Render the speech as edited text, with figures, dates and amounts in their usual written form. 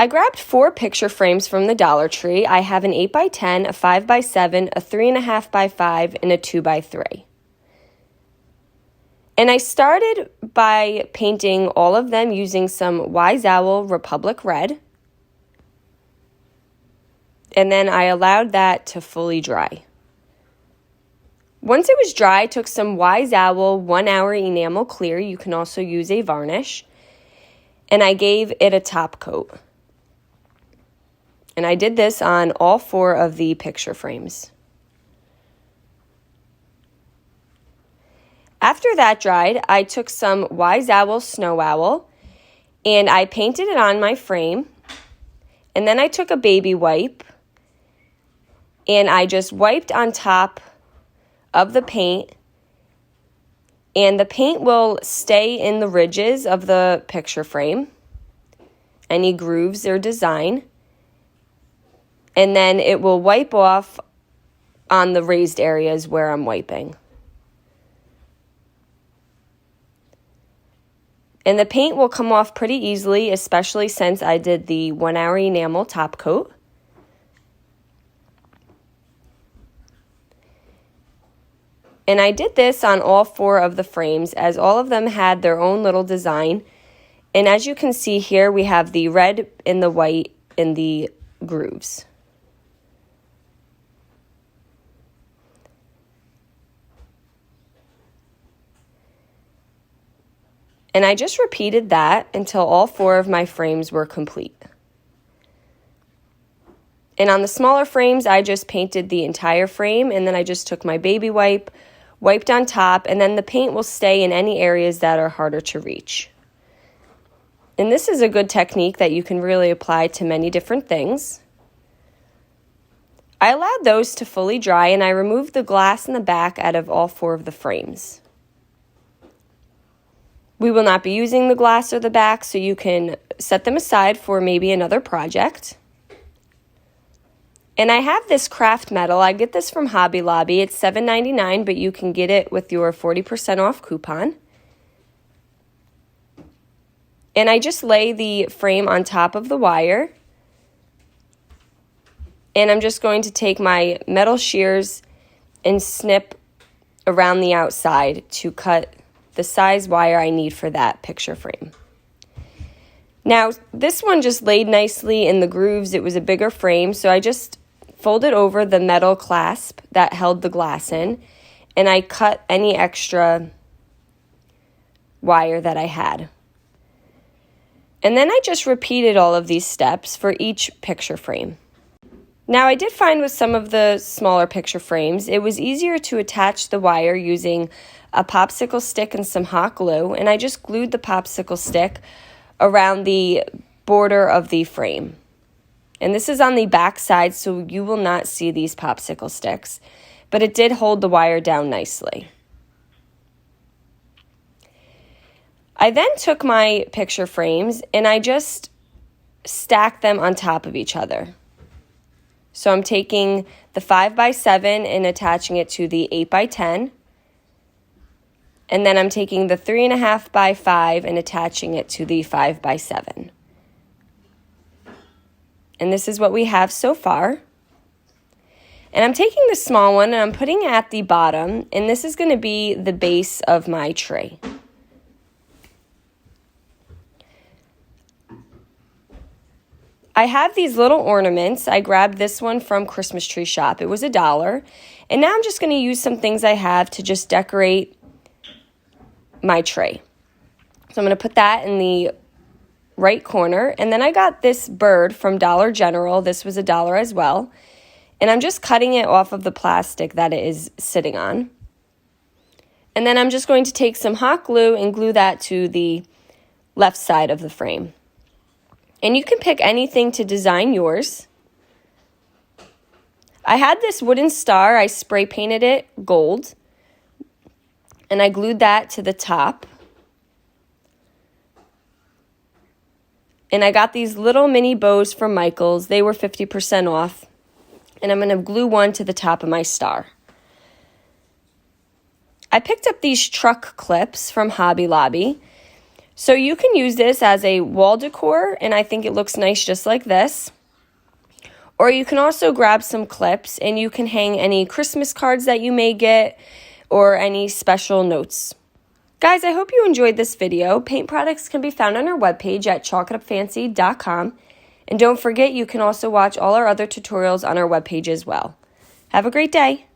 I grabbed 4 picture frames from the Dollar Tree. I have an 8x10, a 5x7, a 3.5x5, and a 2x3. And I started by painting all of them using some Wise Owl Republic Red. And then I allowed that to fully dry. Once it was dry, I took some Wise Owl 1 Hour Enamel Clear. You can also use a varnish. And I gave it a top coat. And I did this on all 4 of the picture frames. After that dried, I took some Wise Owl Snow Owl and I painted it on my frame. And then I took a baby wipe and I just wiped on top of the paint. And the paint will stay in the ridges of the picture frame, any grooves or design. And then it will wipe off on the raised areas where I'm wiping. And the paint will come off pretty easily, especially since I did the 1 Hour Enamel top coat. And I did this on all 4 of the frames as all of them had their own little design. And as you can see here, we have the red and the white in the grooves. And I just repeated that until all 4 of my frames were complete. And on the smaller frames, I just painted the entire frame, and then I just took my baby wipe, wiped on top, and then the paint will stay in any areas that are harder to reach. And this is a good technique that you can really apply to many different things. I allowed those to fully dry, and I removed the glass in the back out of all 4 of the frames. We will not be using the glass or the back, so you can set them aside for maybe another project. And I have this craft metal. I get this from Hobby Lobby. It's $7.99, but you can get it with your 40% off coupon. And I just lay the frame on top of the wire. And I'm just going to take my metal shears and snip around the outside to cut the size wire I need for that picture frame. Now, this one just laid nicely in the grooves. It was a bigger frame, so I just folded over the metal clasp that held the glass in, and I cut any extra wire that I had. And then I just repeated all of these steps for each picture frame. Now, I did find with some of the smaller picture frames, it was easier to attach the wire using a popsicle stick and some hot glue, and I just glued the popsicle stick around the border of the frame. And this is on the back side, so you will not see these popsicle sticks, but it did hold the wire down nicely. I then took my picture frames and I just stacked them on top of each other. So I'm taking the 5x7 and attaching it to the 8x10. And then I'm taking the 3.5x5 and attaching it to the 5x7. And this is what we have so far. And I'm taking the small one and I'm putting it at the bottom. And this is going to be the base of my tray. I have these little ornaments. I grabbed this one from Christmas Tree Shop. It was $1. And now I'm just going to use some things I have to just decorate my tray. So I'm going to put that in the right corner. And then I got this bird from Dollar General. This was $1 as well. And I'm just cutting it off of the plastic that it is sitting on. And then I'm just going to take some hot glue and glue that to the left side of the frame. And you can pick anything to design yours. I had this wooden star. I spray painted it gold. And I glued that to the top. And I got these little mini bows from Michael's. They were 50% off. And I'm going to glue one to the top of my star. I picked up these truck clips from Hobby Lobby. So you can use this as a wall decor, and I think it looks nice just like this. Or you can also grab some clips and you can hang any Christmas cards that you may get or any special notes. Guys, I hope you enjoyed this video. Paint products can be found on our webpage at chalkitupfancy.com. And don't forget, you can also watch all our other tutorials on our webpage as well. Have a great day.